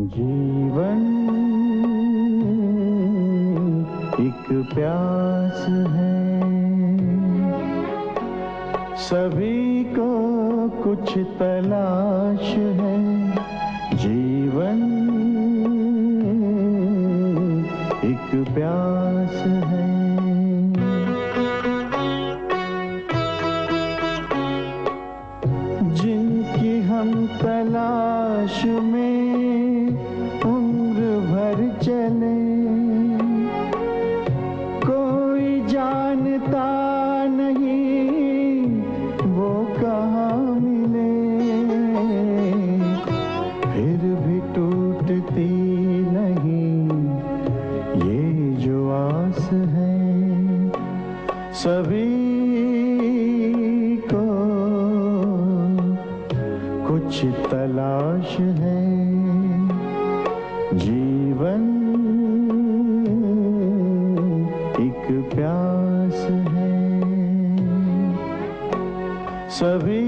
जीवन एक प्यास है, सभी को कुछ तलाश है। जीवन एक प्यास है। जिनकी हम तलाश में उम्र भर चले, कोई जानता नहीं वो कहाँ मिले। फिर भी टूटती नहीं ये जो आस है, सभी को कुछ तलाश है। जीवन एक प्यास है, सभी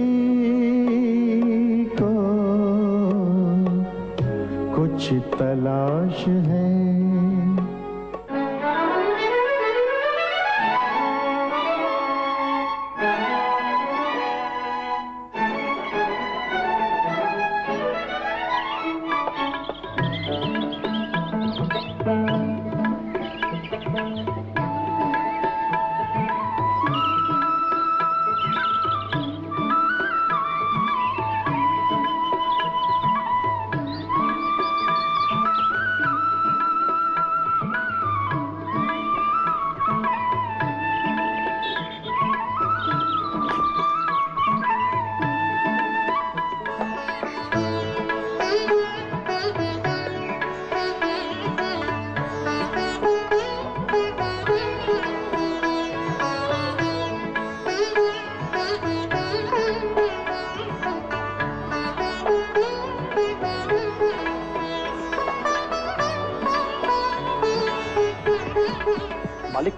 को कुछ तलाश है। मालिक,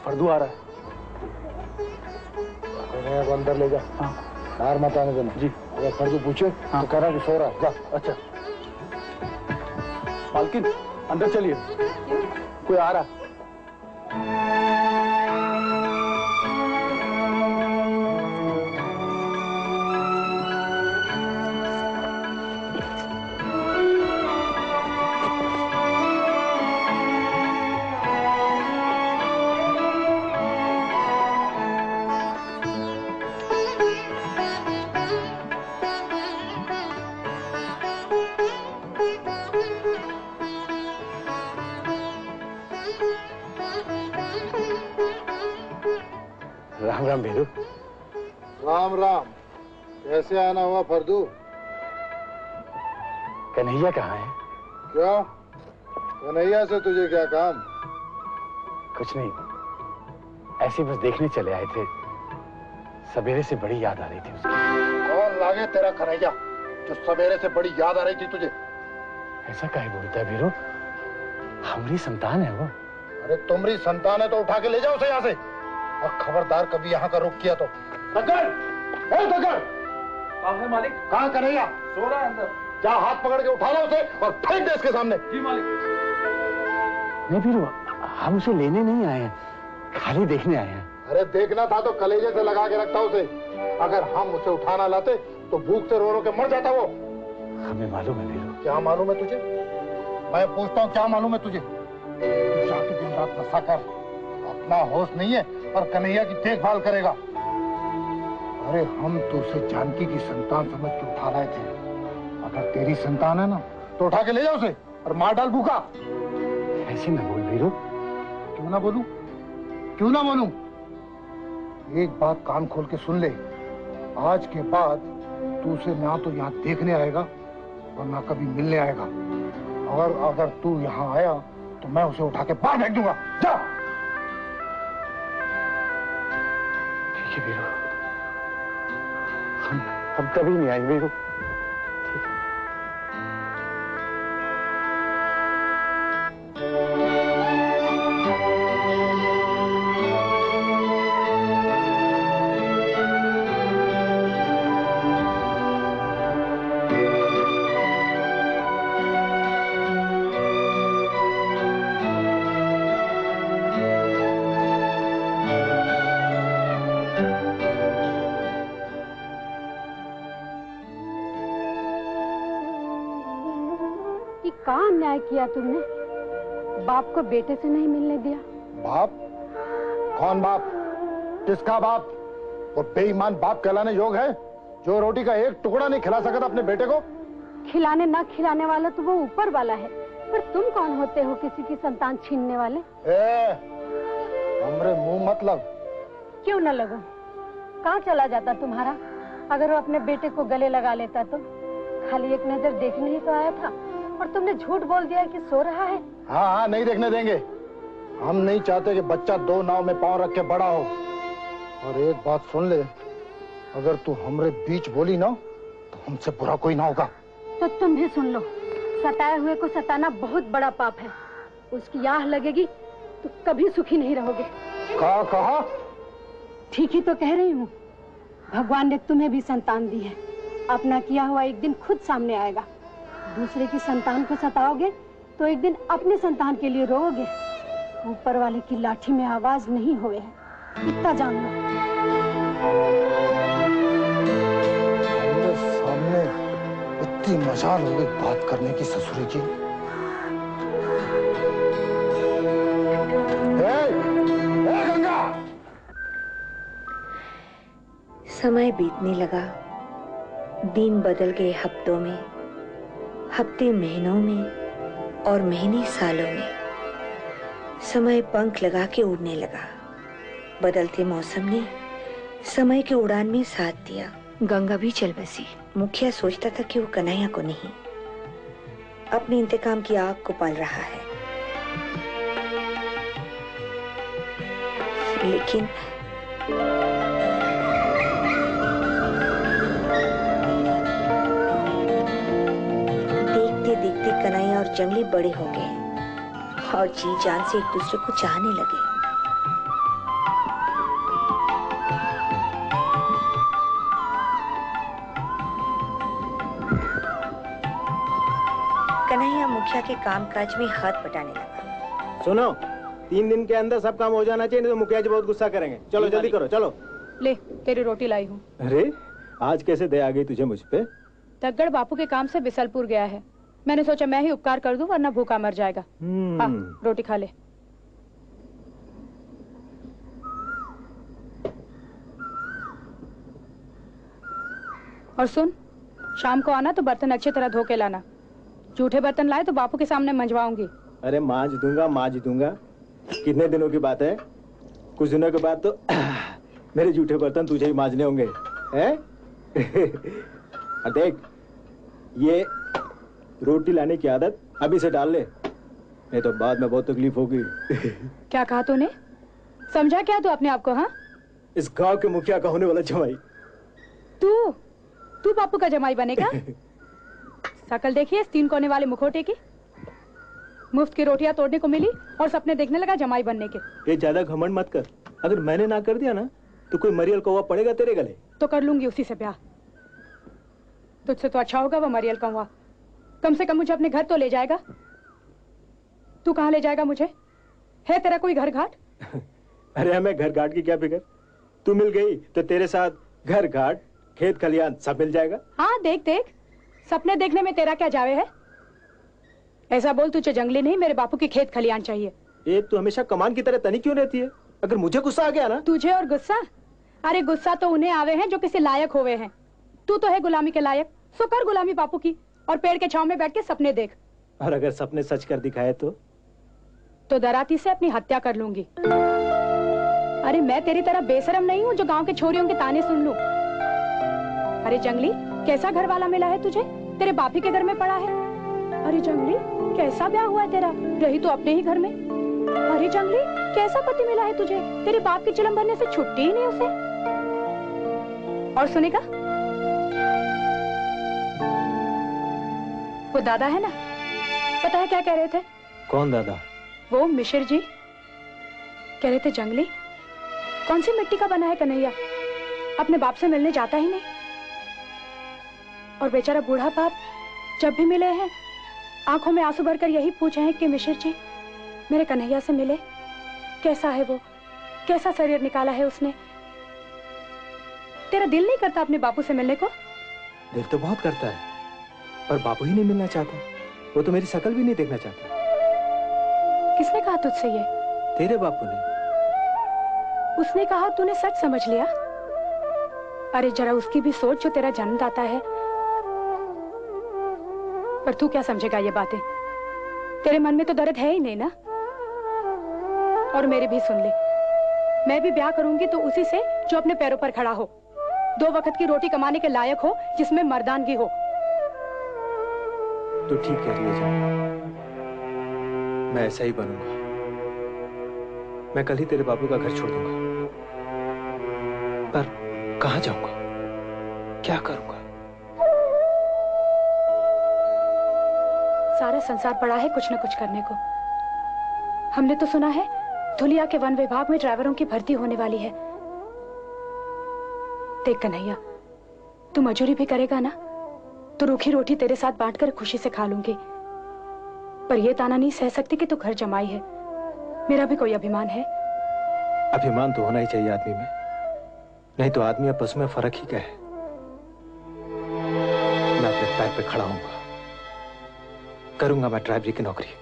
फर्दू आ रहा है। अंदर ले जा। हाँ। बाहर मत आने देना। जी। अगर फर्दू पूछे हाँ। तो कहना कि सो रहा है। जा। अच्छा। मालकिन, अंदर चलिए, कोई आ रहा है। राम राम भीरू। राम राम। कैसे आना हुआ फर्दू? कन्हैया कहाँ है? क्यों? कन्हैया से तुझे क्या काम? कुछ नहीं, ऐसे बस देखने चले आए थे। सवेरे से बड़ी याद आ रही थी उसकी। कौन लागे तेरा कन्हैया जो सवेरे से बड़ी याद आ रही थी तुझे? ऐसा काहे बोलता है भीरू? हमारी संतान है वो। अरे तुम्हारी संतान है तो उठा के ले जाओ उसे यहाँ से, और खबरदार कभी यहाँ का रुख किया तो। दग्गन! ए दग्गन! कहाँ है मालिक? कहाँ कन्हैया? सो रहा है अंदर। जा हाथ पकड़ के उठा लो उसे और फेंक दे इसके सामने। जी मालिक। नहीं भीरू, हम उसे लेने नहीं आए हैं, खाली देखने आए हैं। अरे देखना था तो कलेजे से लगा के रखता उसे। अगर हम उसे उठाना लाते तो भूख से रो रो के मर जाता वो। हमें मालूम है भीरू। क्या मालूम है तुझे? मैं पूछता हूँ, क्या मालूम है तुझे? तू जाके दिन रात नशा कर, अपना होश नहीं है और कन्हैया की देखभाल करेगा। अरे हम तो उसे जानकी की संतान समझ के उठा रहे थे। अगर तेरी संतान है ना तो उठा के ले जाओ उसे और मार डाल भूखा। ऐसे न बोल भीरू। क्यों ना बोलूं? क्यों ना बोलूं? एक बात कान खोल के सुन ले, आज के बाद तू उसे ना तो यहाँ देखने आएगा और ना कभी मिलने आएगा। अगर तू यहाँ आया तो मैं उसे उठा के बाहर फेंक दूंगा। जा। ठीक है भीरू, हम कभी नहीं आएंगे भीरू। कहाँ अन्याय किया तुमने? बाप को बेटे से नहीं मिलने दिया। बाप? कौन बाप? किसका बाप? वो बेईमान बाप कहलाने योग है जो रोटी का एक टुकड़ा नहीं खिला सकता अपने बेटे को? खिलाने ना खिलाने वाला तो वो ऊपर वाला है, पर तुम कौन होते हो किसी की संतान छीनने वाले? हमरे मुंह मत लग। क्यों न लगो? कहाँ चला जाता तुम्हारा? अगर वो अपने बेटे को गले लगा लेता तो? खाली एक नजर देखने ही तो आया था और तुमने झूठ बोल दिया कि सो रहा है। हाँ हाँ, नहीं देखने देंगे। हम नहीं चाहते कि बच्चा दो नाव में पांव रख के बड़ा हो। और एक बात सुन ले, अगर तू हमरे बीच बोली ना तो हमसे बुरा कोई ना होगा। तो तुम भी सुन लो, सताए हुए को सताना बहुत बड़ा पाप है। उसकी आह लगेगी तो कभी सुखी नहीं रहोगे। कहा? ठीक ही तो कह रही हूँ। भगवान ने तुम्हें भी संतान दी है, अपना किया हुआ एक दिन खुद सामने आएगा। दूसरे की संतान को सताओगे तो एक दिन अपने संतान के लिए रोओगे। ऊपर वाले की लाठी में आवाज नहीं हुए है, इतना जान लो। सामने इतनी मजाल हो गई बात करने की ससुरी की। गंगा! समय बीतने लगा, दिन बदल गए हफ्तों में, हफ्ते महीनों में और महीने सालों में। समय पंख लगा के उड़ने लगा। बदलते मौसम ने समय के उड़ान में साथ दिया। गंगा भी चल बसी। मुखिया सोचता था कि वो कन्हैया को नहीं, अपने इंतकाम की आग को पाल रहा है, लेकिन देखते कन्हैया और जंगली बड़े हो गए और जी जान से एक दूसरे को चाहने लगे। कन्हैया मुखिया के कामकाज में हाथ बटाने लगा। सुनो, 3 दिन के अंदर सब काम हो जाना चाहिए, नहीं तो मुखिया जी बहुत गुस्सा करेंगे। चलो जल्दी करो, चलो। ले, तेरी रोटी लाई हूँ। अरे आज कैसे दया आ गई तुझे मुझ पे? तगड़ बापू के काम से बिसलपुर गया है, मैंने सोचा मैं ही उपकार कर दूं, वरना भूखा मर जाएगा। हाँ, रोटी खा ले। और सुन, शाम को आना तो बर्तन अच्छी तरह धो के लाना। जूठे बर्तन लाए तो बापू के सामने मंजवाऊंगी। अरे मांज दूंगा। कितने दिनों की बात है? कुछ दिनों के बाद तो मेरे जूठे बर्तन तुझे ही मांजने होंगे, हैं? देख, ये रोटी लाने की आदत अभी से डाल ले, नहीं तो बाद में बहुत तकलीफ होगी। क्या कहा तूने? समझा क्या तू अपने आप को? हाँ, इस गांव के मुखिया का होने वाला जमाई। तू बापू का जमाई बनेगा? शकल देखिए इस 3 कोने वाले मुखौटे की। मुफ्त की रोटियां तोड़ने को मिली और सपने देखने लगा जमाई बनने के। ये ज्यादा घमंड मत कर। अगर मैंने ना कर दिया ना तो कोई मरियल कौवा पड़ेगा तेरे गले। तो कर लूंगी उसी से ब्याह। तुझसे तो अच्छा होगा वो मरियल कौवा। कम से कम मुझे अपने घर तो ले जाएगा। तू कहाँ ले जाएगा मुझे? है तेरा कोई घर घाट? अरे हमें घर घाट की क्या फिक्र। तू मिल गई तो तेरे साथ घर घाट, खेत खलियान सब मिल जाएगा। हाँ, देख सपने देखने में तेरा क्या जावे है? ऐसा बोल, तुझे जंगली नहीं मेरे बापू की खेत खलियान चाहिए। एक तो हमेशा कमान की तरह तनी क्यों रहती है? अगर मुझे गुस्सा आ गया ना। तुझे और गुस्सा? अरे गुस्सा तो उन्हें आवे हैं जो किसी लायक होवे हैं। तू तो है गुलामी के लायक, सो कर गुलामी बापू की और पेड़ के छांव में बैठ के सपने देख। और अगर सपने सच कर दिखाए तो डराती से अपनी हत्या कर लूंगी। अरे मैं तेरी तरह बेशरम नहीं हूँ जो गांव के छोरियों के ताने सुन लूं। अरे जंगली, कैसा घर वाला मिला है तुझे? तेरे बापी के घर में पड़ा है। अरे जंगली, कैसा ब्याह हुआ है तेरा? रही तो अपने ही घर में। अरे जंगली, कैसा पति मिला है तुझे? तेरे बाप की चिलम भरने से छुट्टी ही नहीं उसे। और सुनेगा, वो दादा है ना, पता है क्या कह रहे थे? कौन दादा? वो मिश्र जी कह रहे थे जंगली, कौन सी मिट्टी का बना है कन्हैया, अपने बाप से मिलने जाता ही नहीं। और बेचारा बूढ़ा बाप जब भी मिले हैं आंखों में आंसू भरकर यही पूछे हैं कि मिश्र जी मेरे कन्हैया से मिले, कैसा है वो, कैसा शरीर निकाला है उसने। तेरा दिल नहीं करता अपने बापू से मिलने को? दिल तो बहुत करता है, पर बापू ही नहीं मिलना चाहता। वो तो मेरी शक्ल भी नहीं देखना चाहता। किसने कहा तुझसे ये? तेरे बापू ने। उसने कहा, तूने सच समझ लिया? अरे जरा उसकी भी सोच जो तेरा जन्मदाता है। पर तू क्या समझेगा ये बातें? तेरे मन में तो दर्द है ही नहीं ना। और मेरी भी सुन ले, मैं भी ब्याह करूंगी तो उसी से जो अपने पैरों पर खड़ा हो, 2 वक्त की रोटी कमाने के लायक हो, जिसमें मर्दानगी हो। तू ठीक कह रही है जान, मैं ऐसा ही बनूंगा। मैं कल ही तेरे बापू का घर छोड़ दूंगा। पर कहां जाऊंगा, क्या करूंगा? सारा संसार पड़ा है कुछ न कुछ करने को। हमने तो सुना है धुलिया के वन विभाग में ड्राइवरों की भर्ती होने वाली है। देख कन्हैया, तू मजूरी भी करेगा ना तो रूखी रोटी तेरे साथ बांटकर खुशी से खा लूंगी। पर यह ताना नहीं सह सकती कि तू घर जमाई है। मेरा भी कोई अभिमान है। अभिमान तो होना ही चाहिए आदमी में, नहीं तो आदमी और पशु में फर्क ही क्या है। मैं अपने पैर पे खड़ा होऊंगा, करूंगा मैं ड्राइवरी की नौकरी।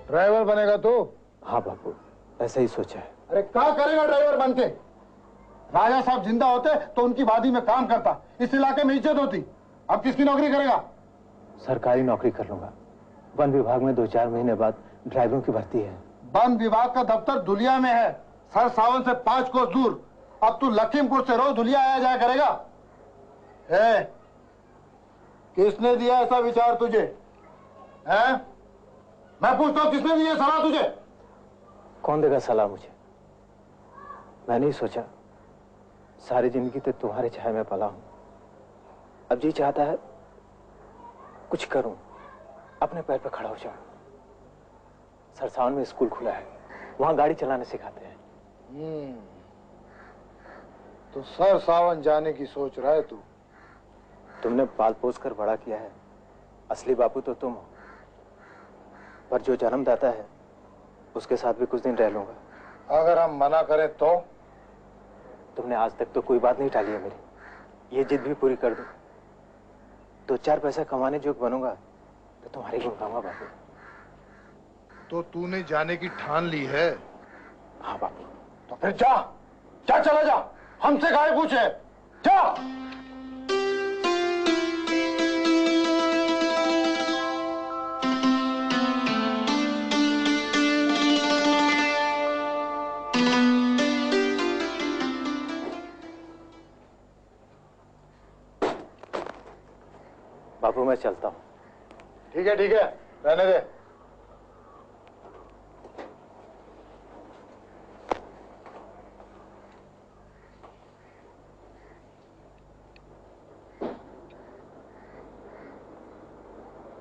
ड्राइवर बनेगा तू? हाँ बापू, ऐसा ही सोचा है। अरे क्या करेगा ड्राइवर बनके? राजा साहब जिंदा होते तो उनकी वादी में काम करता, इस इलाके में इज्जत होती। अब किसकी नौकरी करेगा? सरकारी नौकरी कर लूंगा। वन विभाग में 2-4 महीने बाद ड्राइवरों की भर्ती है। वन विभाग का दफ्तर धुलिया में है, सर सावन से 5 कोस दूर। अब तू लखीमपुर से रोज धुलिया आया जाया करेगा? किसने दिया ऐसा विचार तुझे? है? मैं पूछता हूँ, किसने दी सलाह तुझे? कौन देगा सलाह मुझे? मैंने ही सोचा, सारी जिंदगी तो तुम्हारे छाए में पला हूं। अब जी चाहता है कुछ करूं, अपने पैर पे खड़ा हो जाऊं। सरसावन में स्कूल खुला है, वहां गाड़ी चलाने सिखाते हैं। तो सर सावन जाने की सोच रहा है तू? तुमने पाल पोस कर बड़ा किया है, असली बापू तो तुम हो। पर जो जन्मदाता है उसके साथ भी कुछ दिन रह लूंगा। अगर हम मना करें तो? तुमने आज तक तो कोई बात नहीं टाली है मेरी। ये जिद भी पूरी कर दूं, 2-4 पैसा कमाने जोग बनूंगा तो तुम्हारी गुण गाऊंगा बापू। तो तूने जाने की ठान ली है? हाँ बापू। तो फिर जा, जा चला जा, हमसे काहे पूछे? जा। बापू मैं चलता हूँ। ठीक है, रहने दे।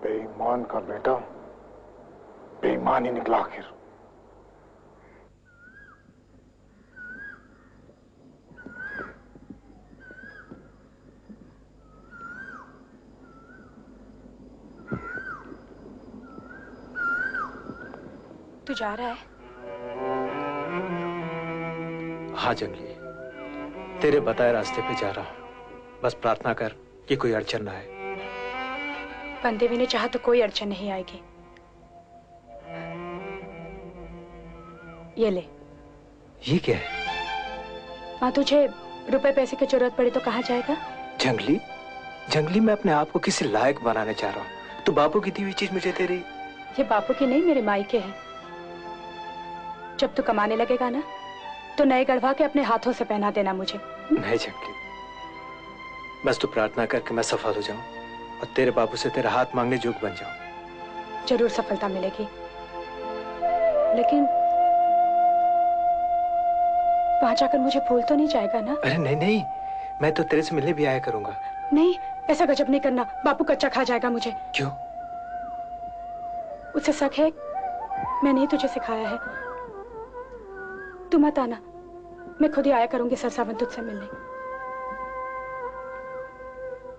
बेईमान का बेटा बेईमान ही निकला आखिर। तू जा रहा है? हाँ जंगली, तेरे बताए रास्ते पे जा रहा हूं। बस प्रार्थना कर कि कोई अड़चन ना आए। बंदे भी ने चाहा तो कोई अड़चन नहीं आएगी। ये ले। ये क्या है? हाँ, तुझे रुपए पैसे की जरूरत पड़ी तो कहाँ जाएगा? जंगली, जंगली मैं अपने आप को किसी लायक बनाने चाह रहा हूँ। तू बापू की दी हुई चीज मुझे दे रही। ये बापू की नहीं, मेरे मायके है। जब तू कमाने लगेगा ना तो नए गढ़वा के अपने हाथों से पहना देना मुझे। नहीं जंगली, बस तू प्रार्थना करके मैं सफल हो जाऊं और तेरे बापू से तेरा हाथ मांगने जोग बन जाऊं। जरूर सफलता मिलेगी, लेकिन वहां जाकर मुझे भूल तो नहीं जाएगा ना? अरे नहीं नहीं, मैं तो तेरे से मिलने भी आया करूंगा। नहीं, ऐसा गजब नहीं करना, बापू कच्चा खा जाएगा मुझे। क्यों? उसे शक है मैंने ही तुझे सिखाया है। तू मत आना, मैं खुद ही आया करूंगी सरसावन तुझसे मिलने।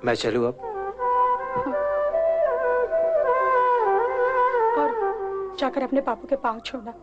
मैं चलूं अब? और जाकर अपने बापू के पांव छूना।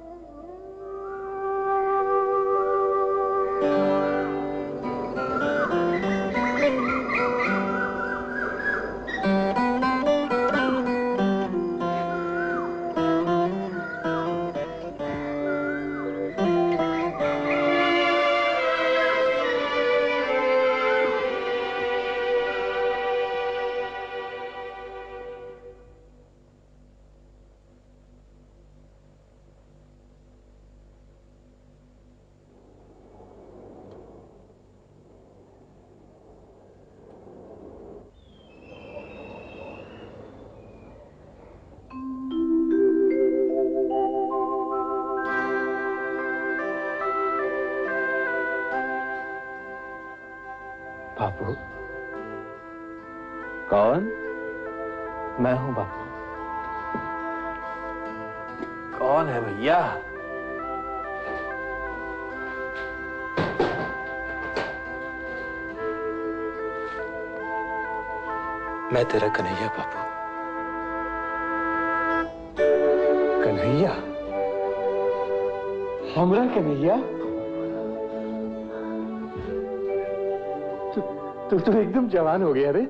बापू। कौन? मैं हूं बापू। कौन है भैया? मैं तेरा कन्हैया बापू। कन्हैया? हमरा कन्हैया? तू तो एकदम जवान हो गया रे।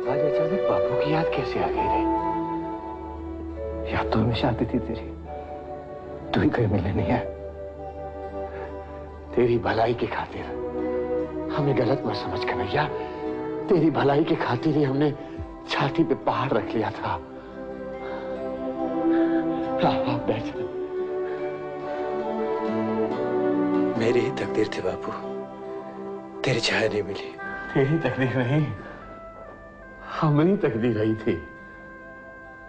आज अचानक बापू की याद कैसे आ गई रे? याद तो हमेशा आती थी तेरी, तू ही कहीं मिलने नहीं आया। तेरी भलाई की खातिर हमें गलत मत समझ कन्हैया। तेरी भलाई की खातिर ही हमने छाती पे पहाड़ रख लिया था। हाँ, बैठ। मेरी ही तकदीर थी बापू, तेरी छाया नहीं मिली। तेरी तकदीर नहीं, हमारी तकदीर रही थी।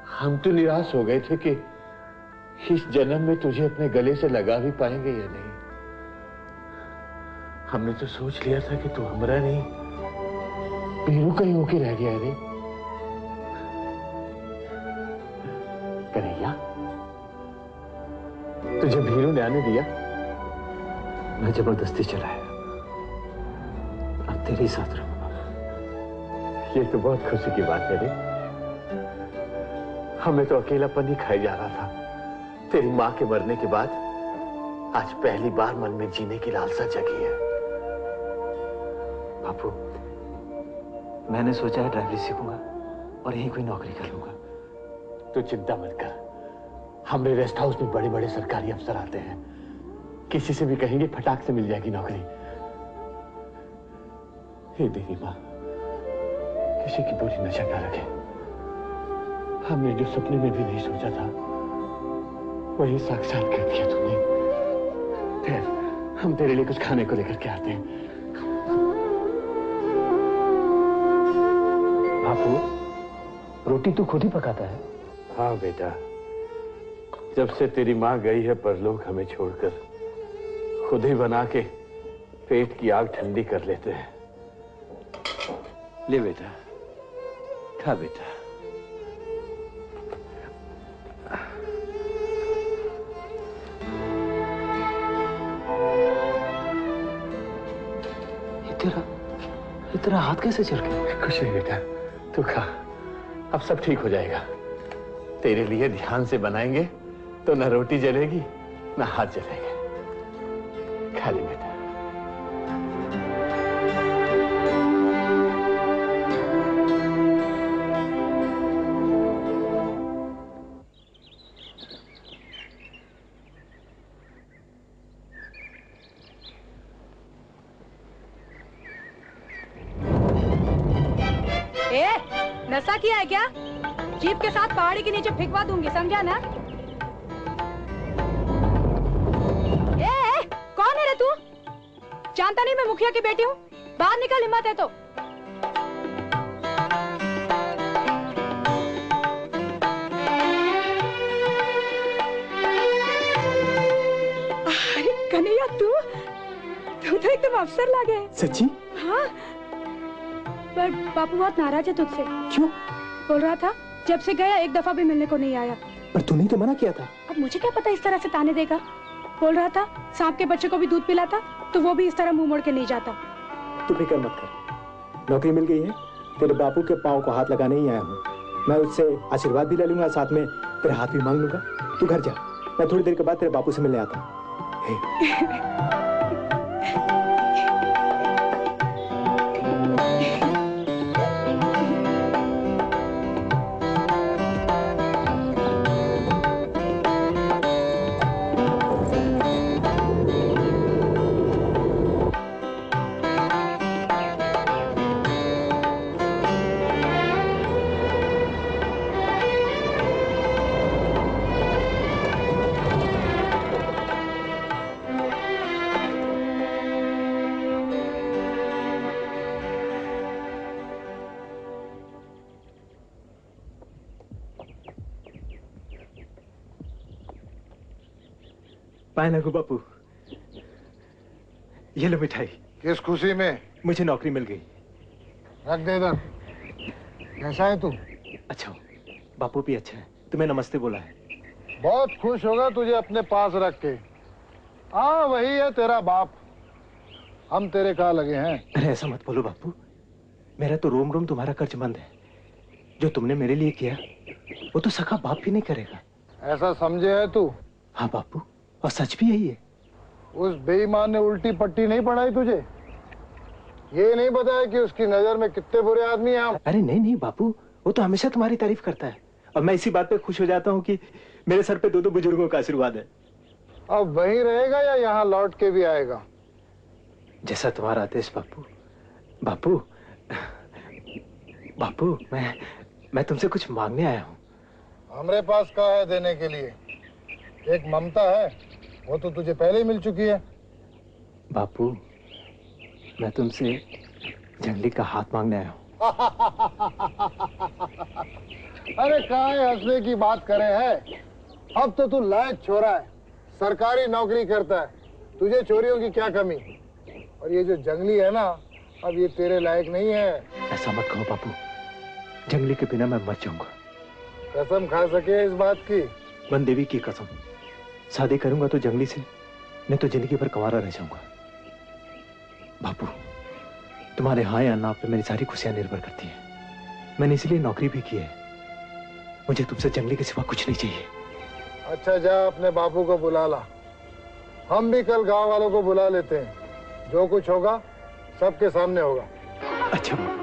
हम तो निराश हो गए थे कि इस जन्म में तुझे अपने गले से लगा भी पाएंगे या नहीं। हमने तो सोच लिया था कि तू हमारा नहीं, बीरू कहीं होके रह गया रे। कन्हैया, तुझे भीरू ने आने दिया? मैं जबरदस्ती चला है, अब तेरे साथ रहूंगा। ये तो बहुत खुशी की बात है रे। हमें तो अकेलापन ही खाई जा रहा था। तेरी माँ के मरने के बाद आज पहली बार मन में जीने की लालसा जगी है। बापू, मैंने सोचा है ड्राइवरी सीखूंगा और यहीं कोई नौकरी कर लूंगा। तो चिंता मत कर, हमारे रेस्ट हाउस में बड़े बड़े सरकारी अफसर आते हैं। किसी से भी कहेंगे फटाक से मिल जाएगी नौकरी। हे देवी माँ, किसी की बुरी नजर न रखे। हमने जो सपने में भी नहीं सोचा था वही साक्षात कर दिया तुमने। खैर, हम तेरे लिए कुछ खाने को लेकर के आते हैं। बापू, रोटी तू खुद ही पकाता है? हाँ बेटा, जब से तेरी माँ गई है परलोक हमें छोड़कर, खुद ही बना के पेट की आग ठंडी कर लेते हैं। ले बेटा, खा बेटा। ये तेरा हाथ कैसे चल गया? कुछ नहीं बेटा, तू खा, अब सब ठीक हो जाएगा। तेरे लिए ध्यान से बनाएंगे तो ना रोटी जलेगी ना हाथ जलेंगे। खा ले बेटा। नशा किया है क्या? जीप के साथ पहाड़ी के नीचे फेंकवा दूंगी, समझा ना? कौन है रे तू? जानता नहीं मैं मुखिया की बेटी हूँ? बाहर निकल, हिम्मत है तो। अरे कन्हैया, तू तो एकदम अफसर लगे। सच्ची? हाँ, पर बापू बहुत नाराज है तुझसे। क्यों? बोल रहा था जब से गया एक दफा भी मिलने को नहीं आया। पर तूने तो मना किया था। अब मुझे क्या पता इस तरह से ताने देगा। बोल रहा था सांप के बच्चे को भी दूध पिलाता तो वो भी इस तरह मुंह मोड़ के नहीं जाता। तू फिक्र मत कर, नौकरी मिल गई है। तेरे बापू के पाँव को हाथ लगाने ही आया हूँ। मैं उससे आशीर्वाद भी ले लूंगा, साथ में तेरे हाथ भी मांग लूंगा। तू घर जा, मैं थोड़ी देर के बाद तेरे बापू से मिलने आता हूँ। पाए लगू बापू, ये लो मिठाई। किस खुशी में? मुझे नौकरी मिल गई। रख दे इधर। कैसा है तू? अच्छा हूँ, बापू भी अच्छा है, तुम्हें नमस्ते बोला है। बहुत खुश होगा तुझे अपने पास रख के। हाँ वही है तेरा बाप, हम तेरे कहाँ लगे हैं। अरे ऐसा मत बोलो बापू, मेरा तो रोम रोम तुम्हारा कर्जमंद है। जो तुमने मेरे लिए किया वो तो सखा बाप भी नहीं करेगा। ऐसा समझे है तू? हाँ बापू, और सच भी यही है। उस बेईमान ने उल्टी पट्टी नहीं पढ़ाई तुझे? ये नहीं बताया कि उसकी नजर में कितने बुरे आदमी हैं हम? अरे नहीं नहीं बापू, वो तो हमेशा तुम्हारी तारीफ करता है और मैं इसी बात पे खुश हो जाता हूँ कि मेरे सर पे दो बुजुर्गों का आशीर्वाद है। अब वहीं रहेगा या यहाँ लौट के भी आएगा? जैसा तुम्हारा आदेश बापू। बापू बापू, मैं तुमसे कुछ मांगने आया हूँ। हमारे पास क्या है देने के लिए? एक ममता है, वो तो तुझे पहले ही मिल चुकी है। बापू, मैं तुमसे जंगली का हाथ मांगने आया हूँ। अरे काहे हंसने की बात करे है? अब तो तू लायक छोरा है, सरकारी नौकरी करता है, तुझे चोरियों की क्या कमी? और ये जो जंगली है ना, अब ये तेरे लायक नहीं है। ऐसा मत कहो बापू, जंगली के बिना मैं मर जाऊंगा। कसम खा सके इस बात की? वन देवी की कसम, शादी करूंगा तो जंगली से, नहीं तो जिंदगी भर कंवारा रह जाऊंगा। बापू, तुम्हारे हाँ या ना पे मेरी सारी खुशियां निर्भर करती हैं। मैंने इसलिए नौकरी भी की है। मुझे तुमसे जंगली के सिवा कुछ नहीं चाहिए। अच्छा जा अपने बापू को बुला ला, हम भी कल गांव वालों को बुला लेते हैं। जो कुछ होगा सबके सामने होगा। अच्छा बापू।